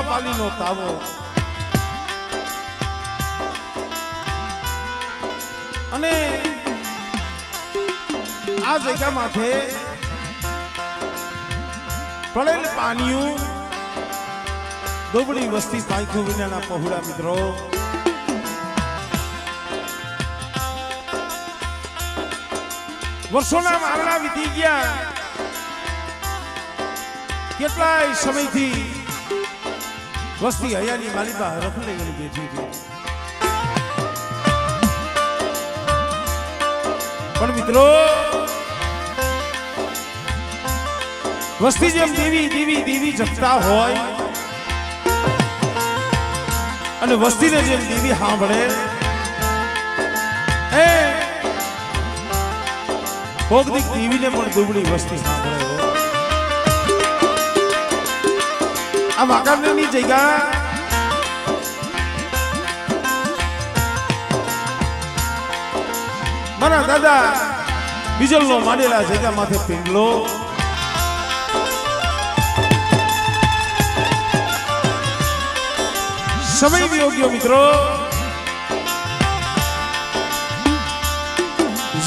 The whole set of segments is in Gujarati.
ભોળા પાલીનો તાવો અને આ જગ્યા માથે પડેલ પાણીયું દોબડી વસ્તી પાંખો વિનાના પહોળા મિત્રો વર્ષોના મારણા વીતી ગયા કેટલાય સમયથી વસ્તી હયાની માલિકા રખડે ગઈ બેઠી હતી પણ મિત્રો વસ્તી જેમ દેવી દેવી દેવી જપતા હોય અને વસ્તીને જેમ દેવી સાંભળે એ ભોગદીક દેવીને પણ દુબળી વસ્તી સાંભળે આ વાકારની જગ્યા મારા દાદા બીજલનો માંડેલા જગ્યા માથે પિંગલો સમય વિયોગ્યો મિત્રો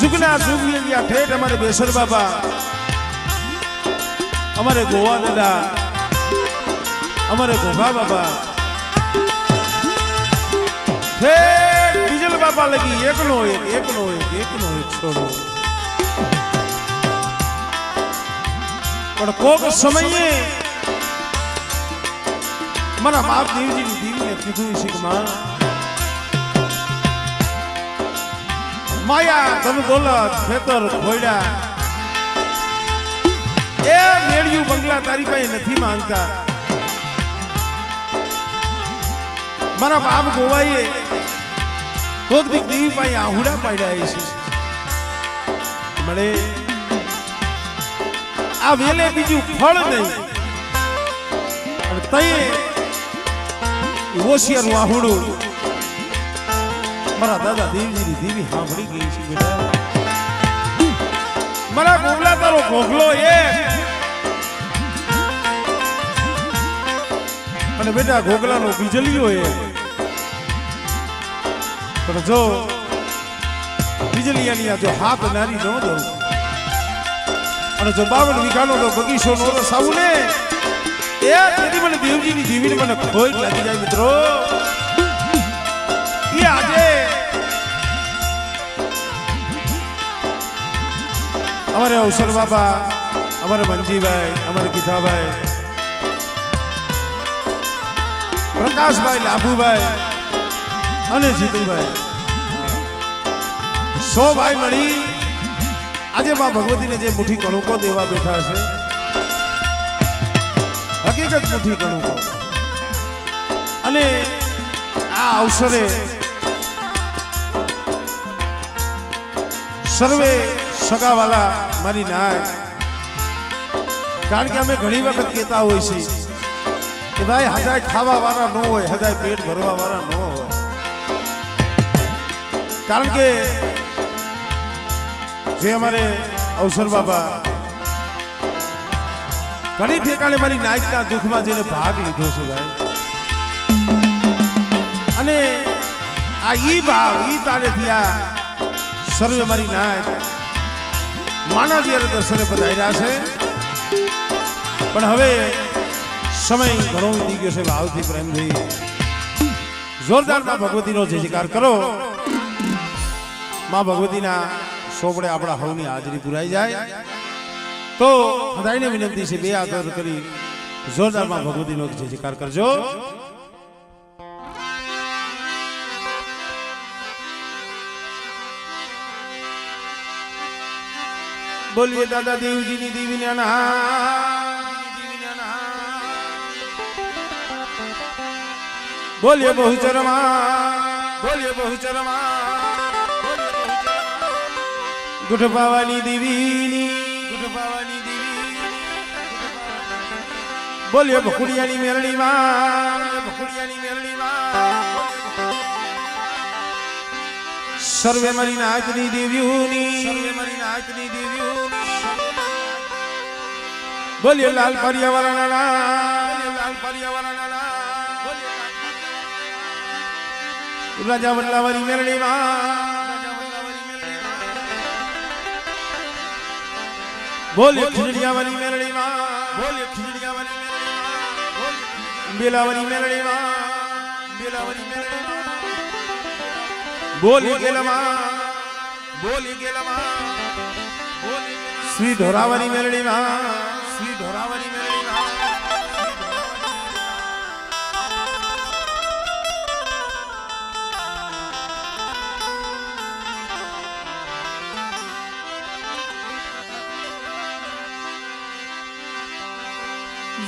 જુગના જુગલિયા ઠેઠ અમારે બેસર બાબા અમારે ગોવા દાદા અમારે ઘોઘા બાબા ઠેઠ બીજલ બાબા લગી એકનો એક છોડો પણ કોક સમયે મારા બાપ દેવજીની દેવીને કીધું છે કે માયા ધન દોલત ખેતર ખોયડા એ મેળ્યું બંગલા તારી પાસે નથી માંગતા મારા બાપ ગોવાઈએ કોક દીક દેવી પાસે આહુડા પાડ્યા છે મળે આ વેલે બીજું ફળ નહીં અને તયે હોશિયાર આહુડું મારા દાદા દેવજીની દેવી સાંભળી ગઈ છે બેટા મારા ગોગલા તારો ગોગલો એ અને બેટા ગોગલાનો બીજલિયો એ પણ જો બીજલિયાની આ જો હાથ નારી ન દઉં અને જો 52 વીઘાનો તો બગીચો નો રસાવું ને એ તેથી મને દેવજીની દેવીને મને ખોટ લાગી જાય મિત્રો એ આજે અમારે અવસર બાબા અમારે મંજીભાઈ અમારે ગીતાભાઈ પ્રકાશભાઈ લાભુભાઈ અને જીતુભાઈ 100 ભાઈ મળી આજે માં ભગવતીને જે મુઠ્ઠી કણુકો દેવા બેઠા છે હકીકત મુઠ્ઠી કણુકો અને આ અવસરે સર્વે સગાવાલા મારી નાય કારણ કે અમે ઘણી વખત કહેતા હોય છે કે ભાઈ હજાય ખાવા વાળા ન હોય હજાય પેટ ભરવા વાળા ન હોય કારણ કે જે અમારે અવસર બાબા ઘણી ઠેકાણે મારી નાયકના દુઃખમાં જેને ભાગ લીધો છે ભાઈ અને આ ઈ ભાવ ઈ તારેથી આ સર્વે મારી નાયક માનવજીયારે દર્શને પધાર્યા છે પણ હવે સમય ઘણો વીતી ગયો છે ભાવથી પ્રેમથી જોરદાર માં ભગવતીનો જયકાર કરો માં ભગવતીના સોપડે આપણા હવની હાજરી પુરાઈ જાય તો બધાને વિનંતી છે બે હાથ કરી જોરદાર માં ભગવતીનો જયકાર કરજો બોલીએ દાદા દેવજીની દેવીને બોલીએ બહુચરમાં ગુઠપાવાની દેવીની બોલીએ ભકુડિયાની મેરણીમાં સર્વે મારી નાચની દેવીઓની બોલીએ લાલ પરિયાવાળા રાજા વલ્લાવરી મેરડીમાં બોલીએ ખીજડીયાવાળી મેરડીમાં બેલાવરી મેરડીમાં બોલી ગેલામાં શ્રી ધોરાવરી મેરડીમાં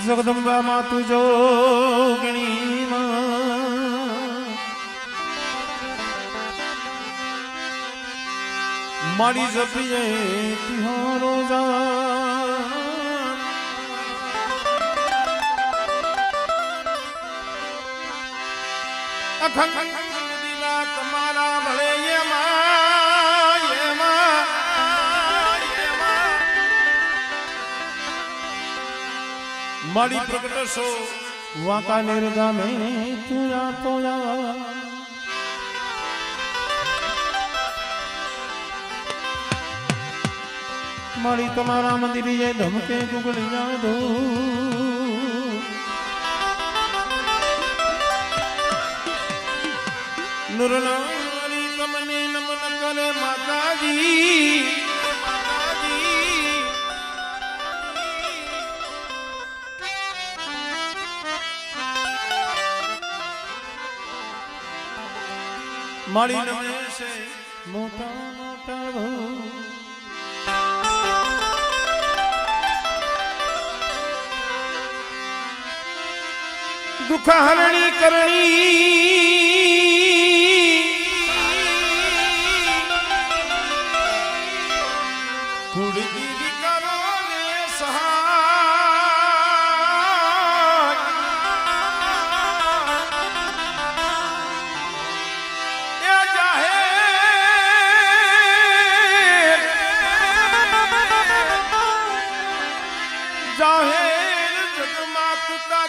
જગદંબા માતુ જોગણીમાં મારી જપીએ તિહારો અખંડ દીવા તમારા ભળે મારી પ્રગટ સો વાંકાનેર ગામે તુયા તોયા મારી તમારા મંદિરે ધમકે ગુગળી ના દો નુરનારી તમને નમન કરે માતાજી મારી નમે છે મોટા મોટા દુઃખ હરણી કરણી કુળદી કરો ને સહાય એ જાહેર જગમાં તુતા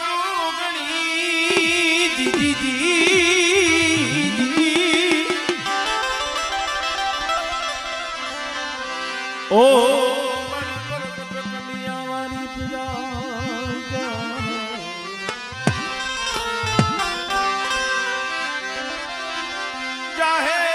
ઓ કલિયાવાળી પૂજા જાહે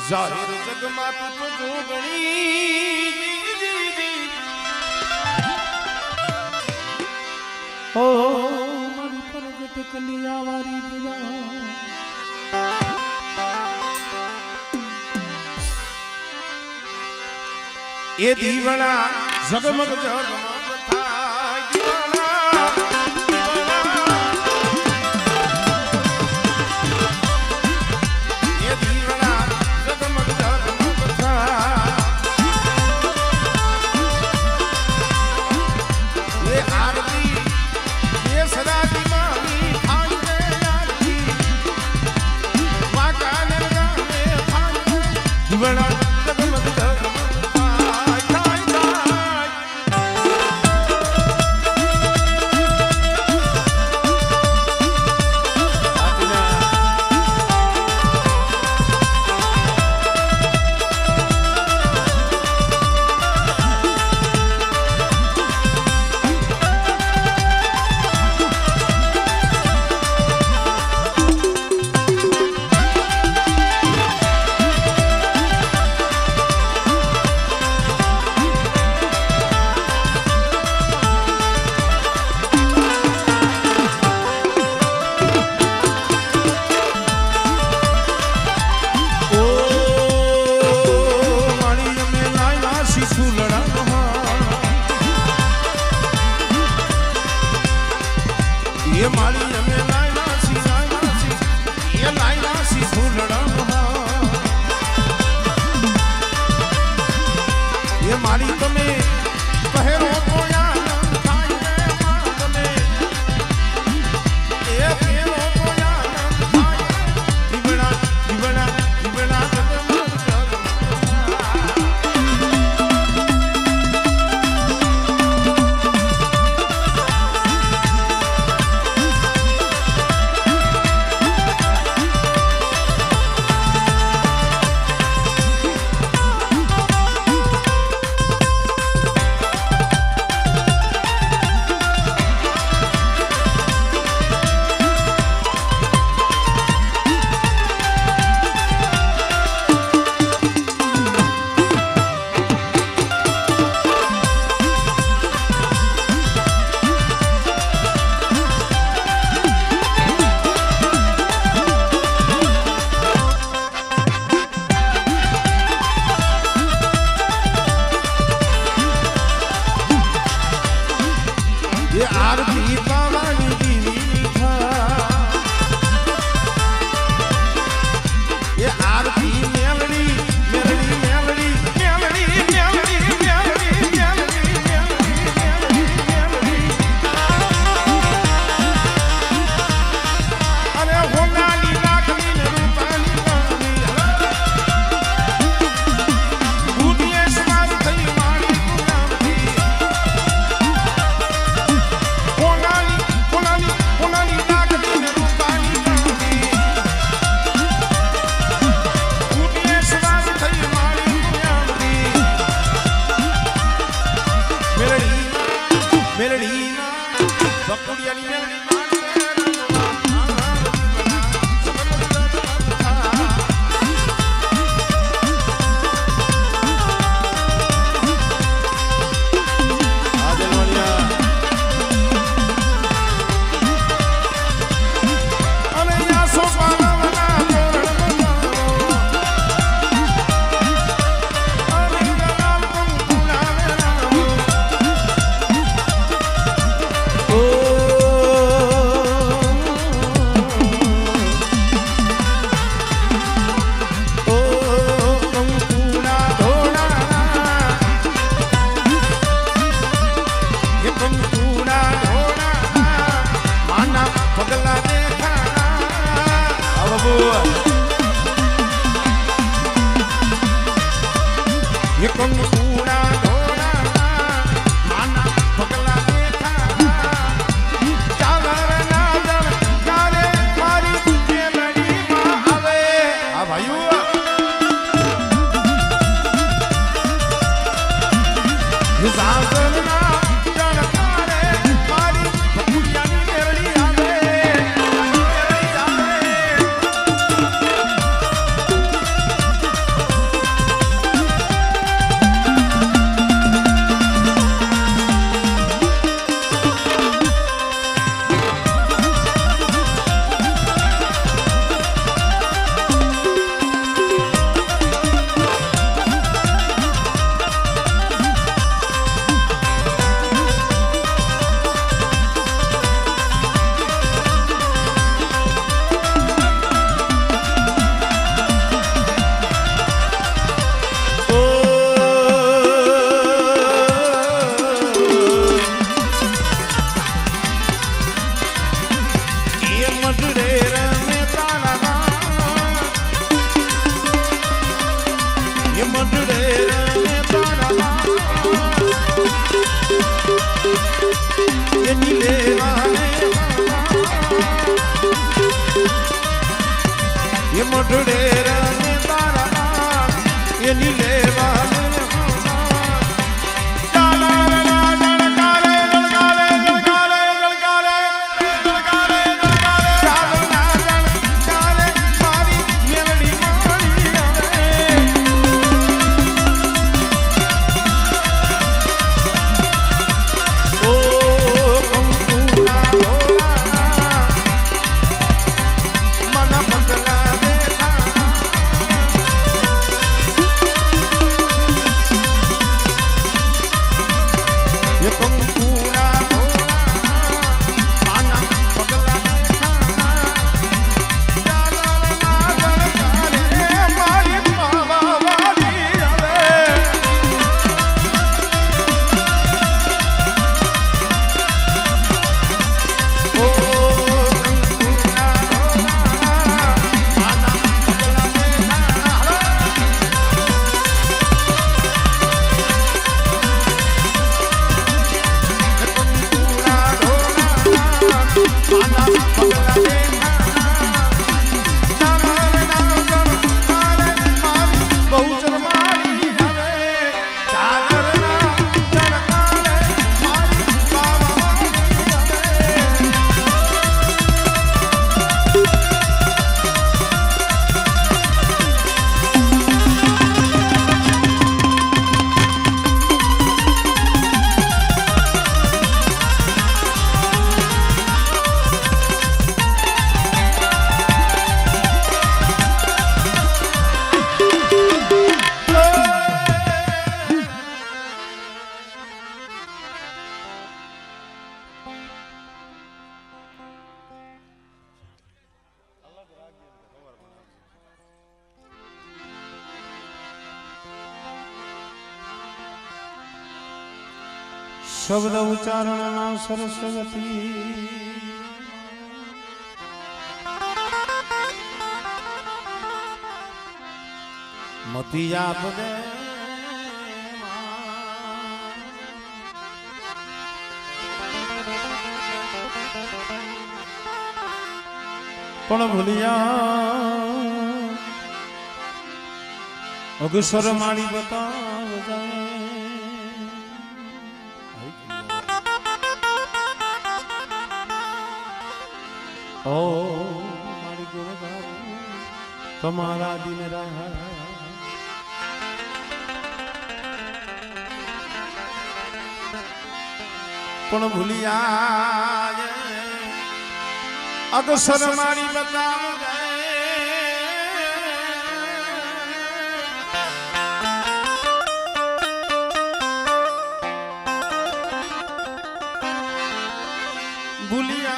જાહેર જગમાં તું જોગણી ઓ મારી પ્રગટ કલિયાવાળી પૂજા એ દીવડા જગમગ જગમગ ये मारी हमें लायना सिखाया ये कंकूड़ा ढोला माना पगला देखा चावर नादर कारे मारी मेलडी मां आवे आ भाइयों ये साजना जणकारे मारी बकुड़िया नी मेलडी आवे ये मोटड़े रंगे तारा ये नीले वाले काला गलकाले गलकाले गलकाले गलकाले गलकाले गलकाले चालना गलकाले मारी मेलडी मारी आवे ओ कंकूड़ा ढोला मना पगला शब्द उच्चारण नाम सरस्वती मती आप दे पण भूलिया अगसर माड़ी बताव जाए ओ मारी गुणगान तुम्हारा दिन रहा पण भूलिया अगसर मारी बताव भूलिया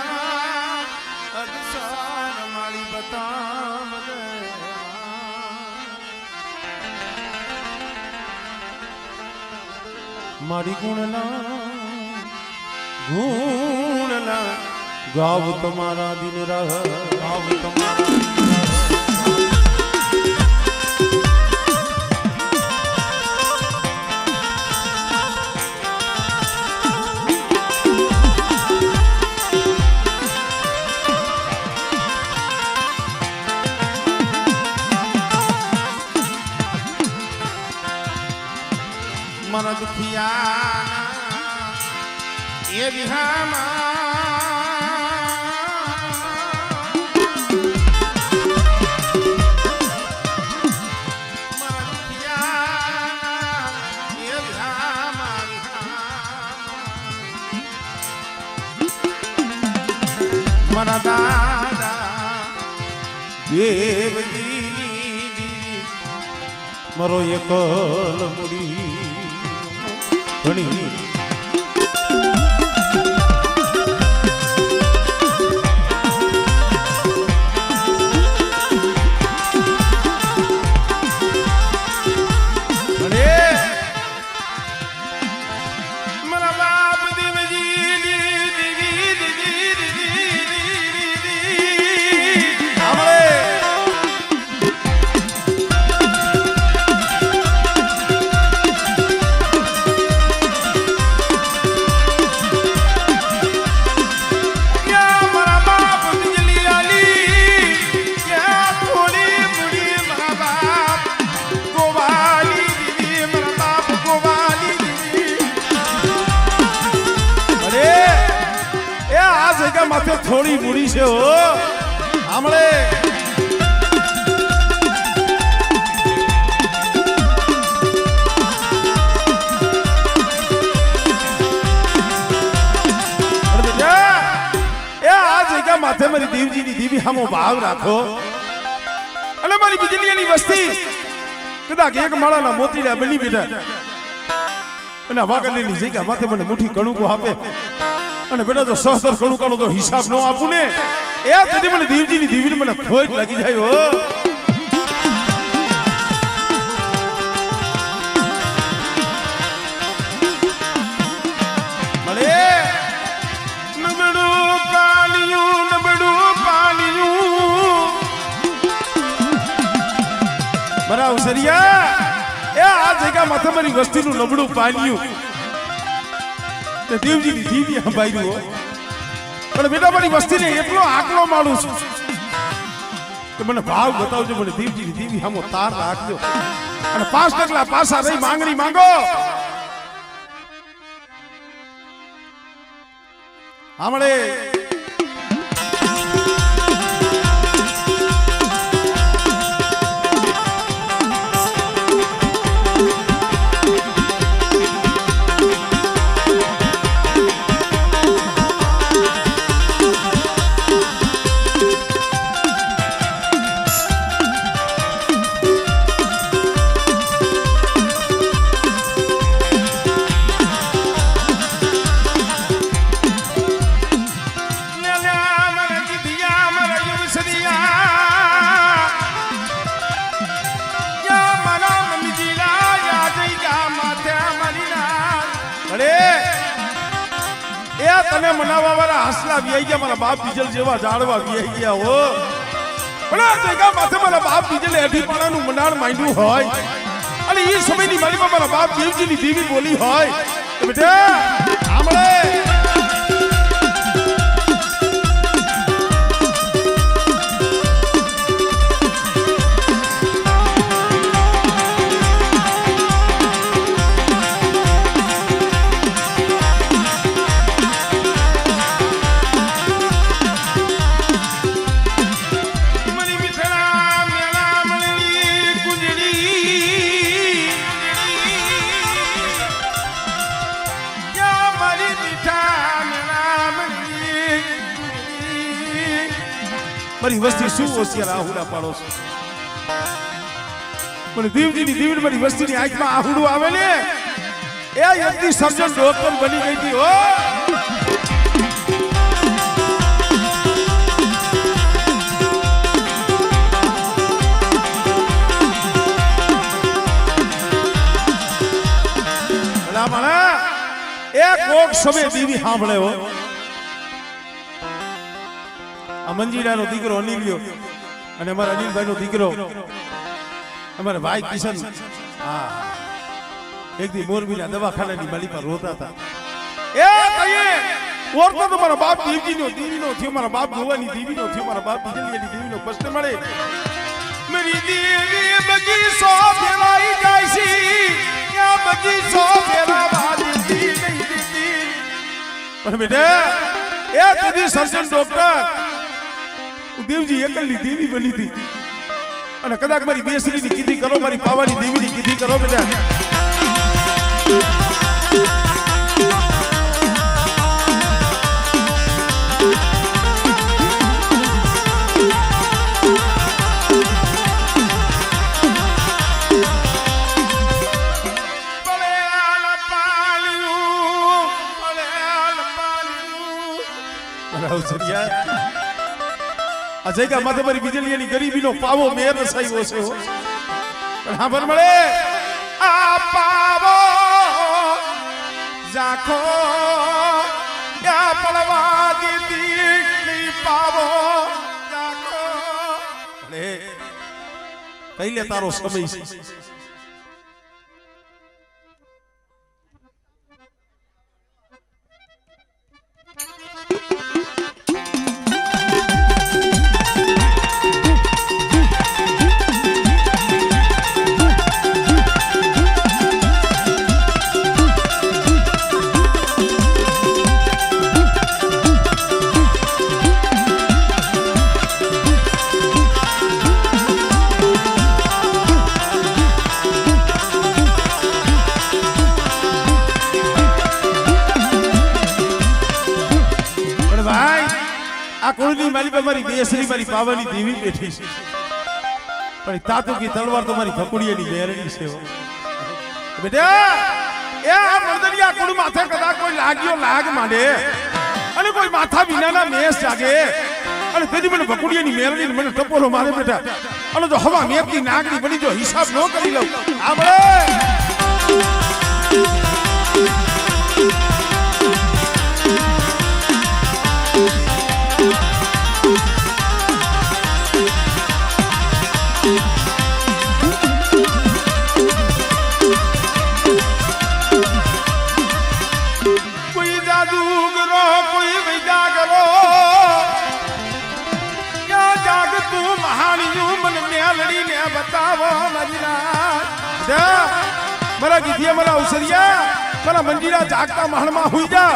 अगसर मारी बताव मारी गुणला गाव तुम्हारा दिन रह गाव तुम्हारा दिन रह મારા દુખિયાના એ વિહામાં મારા દુખિયાના એ વિહામાં મારા દાદા દેવજી મારો એકલ મુડી ઘણી માથે થોડી મૂડી છે હો આમળે આ જગ્યા માથે મારી દેવજીની દેવી હામો ભાવ રાખો અને મારી બીજલીની વસ્તી કદાચ એક માળાના મોતીડા બની બેઠા અને વાગલની જગ્યા માથે મને મુઠ્ઠી કણુકો આપે અને બેટા તો સહસ્ત્ર કણુકાનો તો હિસાબ ન આપું ને એ કદી મને દેવજીની દેવીને મને ખોટ લાગી જાય હો મળે નબડું પાલિયું બરાબર સરિયા એ આ જગ્યા માથે મારી વસ્તીનું નબળું પાલિયું દેવજીની દેવી સંભાળ્યું હોય પણ બેટા મારી વસ્તીને એટલો આકલો માનું છું કે મને ભાવ બતાવજો મને દેવજીની દેવી સામો તાર રાખજો અને 5 ટકલા પાછા રહી માંગણી માંગો આમળે તને મનાવવા વાળા હાસલા વ્યાઈ ગયા મારા બાપ બીજલ જેવા જાડવા વ્યાઈ ગયા હો પણ આ જગ્યા માથે મારા બાપ બીજલે અઢી પાણાનું મનાણ માંડ્યું હોય અને એ સમયની મારી મારા બાપ દેવજીની દેવી બોલી હોય બેટા આમળે મારી વસ્તી શું હોશિયાર આહુડા પાડો છો મને દેવજીની દેવી મારી વસ્તીની આંખમાં આહુડું આવે ને એ યજ્ઞ સર્જન ડોક્ટર બની ગઈ હતી હો એક કોક સમય દેવી સાંભળે હો મંજીરાનો દીકરો અનિલ્યો અને અમારા અનિલભાઈનો દીકરો અમારા ભાઈ કિશન હા એક દી મોરબીના દવાખાનાની માલી પર રોતા હતા એ કહીએ ઓરતો તો મારા બાપ દેવજીનો થયો મારા બાપ ગોવાની દેવીનો થયો મારા બાપ બીજલીની દેવીનો પ્રશ્ન મળે मेरी देवी बगीचो फेराई जायसी या बगीचो પણ બેટા એ તેથી સર્જન ડોક્ટર દેવજી એકલની દેવી બની હતી અને કદાચ મારી બેસરીની કીધી કરો મારી પાવાની દેવીની કીધી કરો બેટા અજય કા માથે મારી વીજળીની ગરીબીનો પાવો મેર રસાયો છે પણ હા ભર મળે આ પાવો જાખો યા પડવા દીધી પાવો જાખો લે કઈ લે તારો સમય છે મારી બેસરી મારી પાવાની દેવી બેઠી છે પણ તાતુ કી તલવાર તો મારી ભકુડિયાની બેરણી છે બેટા એ આ મંદરિયા કુડ માથે કદા કોઈ લાગ્યો લાગ માંડે અને કોઈ માથા વિનાના મેસ જાગે અને તેથી મને ભકુડિયાની મેરણી મને ટપોરો મારે બેટા અને જો હવા મેપની નાગડી બની જો હિસાબ ન કરી લઉં આપણે મારા ગીધિયા મારા અવસરિયા મારા મંજીરા જાગતા મહાણમાં હુઈ જા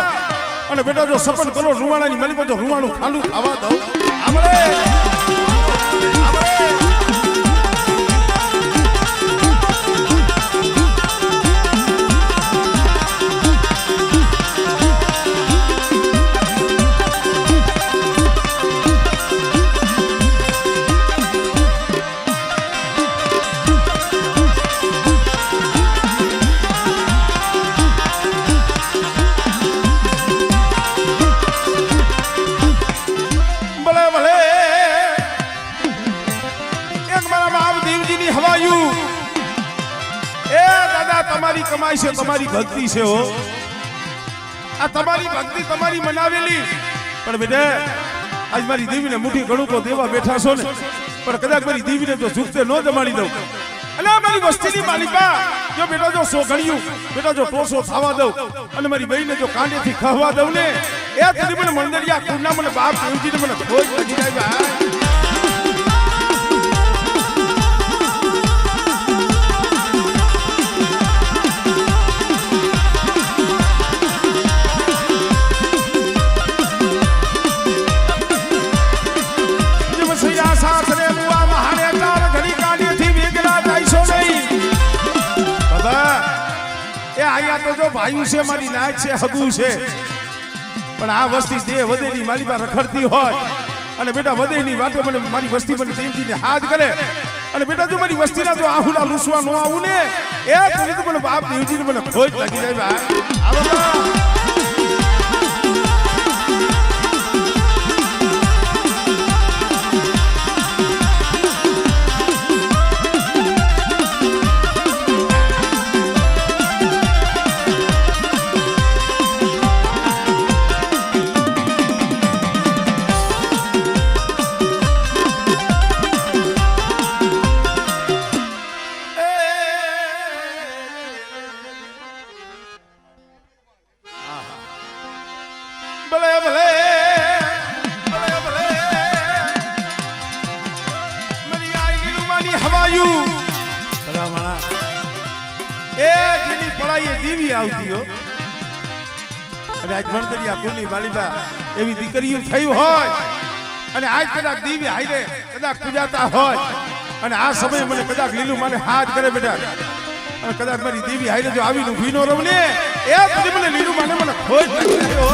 અને બેટા જો સપન કરો રૂવાણાની મલી પર જો રૂવાણું ખાલું ખાવા દઉં આપણે તમારી કમાઈ છે તમારી ભક્તિ છે હો આ તમારી ભક્તિ તમારી મનાવેલી પણ બેટા આજ મારી દેવીને મુઠ્ઠી ગણુકો દેવા બેઠા છો ને પણ કદાચ મારી દેવીને તો ઝૂકતે ન જમાડી દઉં અને મારી વસ્તીની માલિકા જો બેટા જો સો ગણ્યું બેટા જો ટોસો ખાવા દઉં અને મારી બહેનને જો કાંડેથી ખાવા દઉં ને એ તેથી મને મંદરિયા કુંડના મને બાપ દેવજીને મને ખોજ લગી જાય તો જો ભાઈ છે મારી નાચ છે હગુ છે પણ આ વસ્તી દે વધેની મારી પાસે રખડતી હોય અને બેટા વધેની વાતો મને મારી વસ્તી મને દેવજીને હાથ કરે અને બેટા જો મારી વસ્તીના જો આહુલા લૂસવા ન આવું ને એ તો મને બાપ દેવજીને મને ખોજ લાગી જાય ભાઈ આવો અને આજ ભણતરિયા કુલની માલિકા એવી દીકરીઓ થઈ હોય અને આજ કદાચ દીવી હાઈરે કદાચ પૂજાતા હોય અને આ સમયે મને કદાચ લીલું મને હાથ કરે બેટા અને કદાચ મારી દેવી હાઈરે જો આવીને ઊભી ન રહું ને એ પછી મને લીલું મને ખોજ લાગી હો.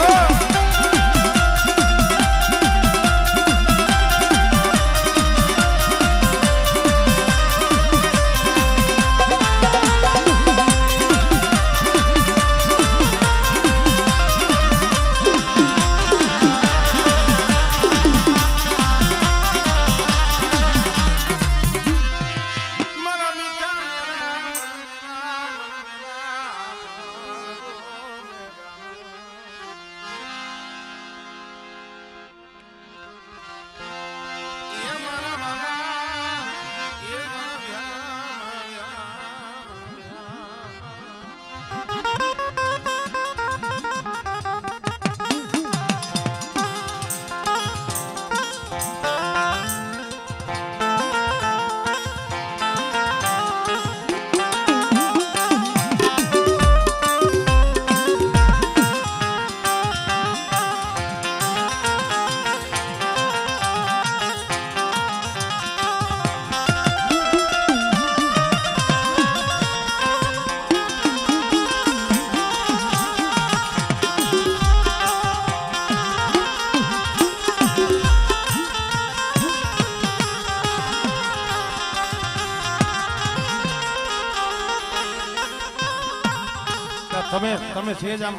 તમે છે જ આમ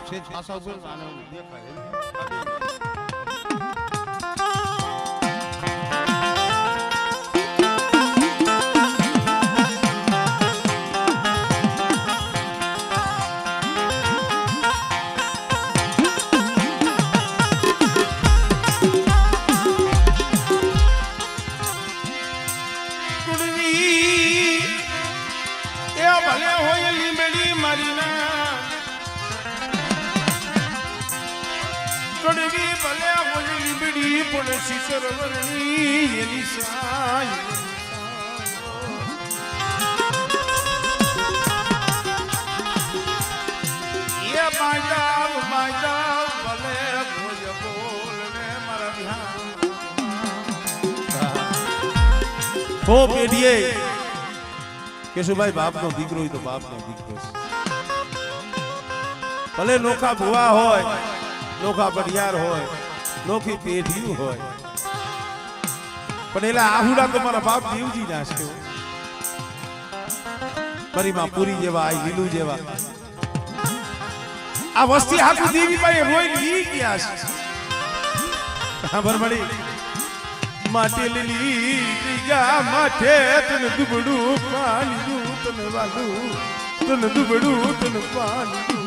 છે જ પાછા ઉપર આને દેખાય કડવી ભલે હોય લીબડી પણ શિશર વરણી એની સાય એ બાંજાવ ભલે હોય બોલ ને મારા ધ્યાન તો પેઢીએ કેશુભાઈ બાપનો દીકરો હોય તો બાપનો દીકરો ભલે નોખા ભુવા હોય નોખા બડિયાર હોય નોખી પેઢીયું હોય પણ એલા આહુડા તો મારા બાપ દેવજી ના છે મારી માં પૂરી જેવા આ લીલું જેવા આ વસ્તી હાકુ દેવી પાસે રોઈ લી ગયા છે ખબર મળી માટે લીલી ગયા માથે તને દુબડું પાણી તને વાલું તને દુબડું તને પાણી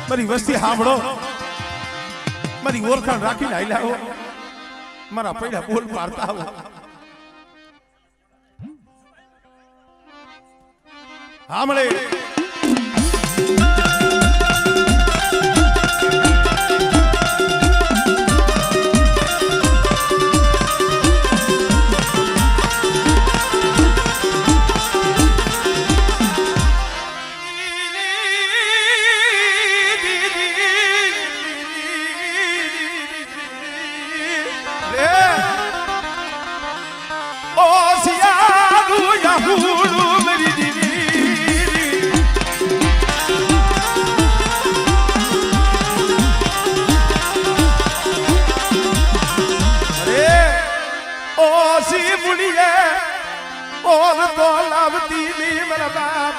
મારી વસ્તી સાંભળો મારી ઓળખાણ રાખીને આયલા હો મારા પૈડા બોલ પાડતા હો સાંભળે और तो लावती ली मेरा बाप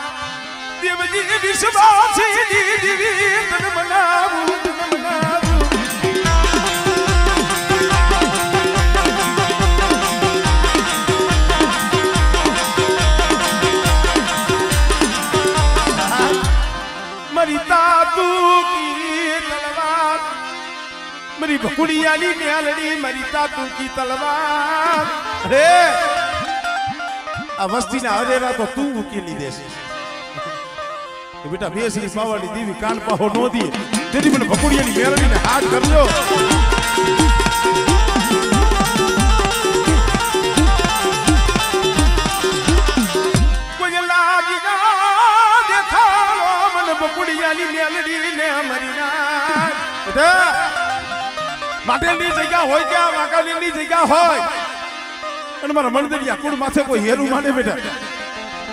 देवजी विश्वासी दीदी तन मनावू मरी तातू की तलवार मेरी बकुड़ियाली न्यालड़ी मरी तातू की तलवार अरे आ वस्ती ना हरेरा तो तू उकेली देश बेटा बेसरी पावाड़ी देवी कान पाहो नो दिए तेरी મને બકુડિયાની મેરડીને હાથ કરજો કોઈ લાગી ના દેખાડો મને બકુડિયાની મેરડીને અમારી ના બેટા માટેની જગ્યા હોય કે વાકાલીની જગ્યા હોય અને મારા મંદિરિયા કુળ માથે કોઈ હેરું માને બેટા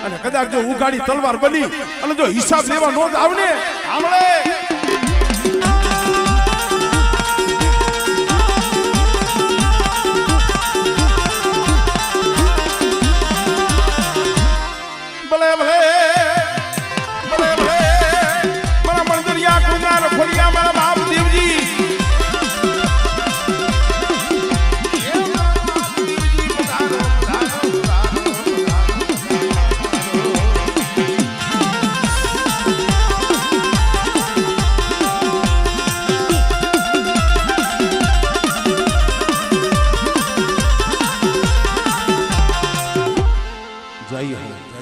અને કદાચ જો ઉગાડી તલવાર બની અને જો હિસાબ લેવા નો જ આવને આમળે ભલે ભલે ભલે ભલે મારા મંદિરિયા કુમાર ફળિયા મારા બાપ દેવજી જય હો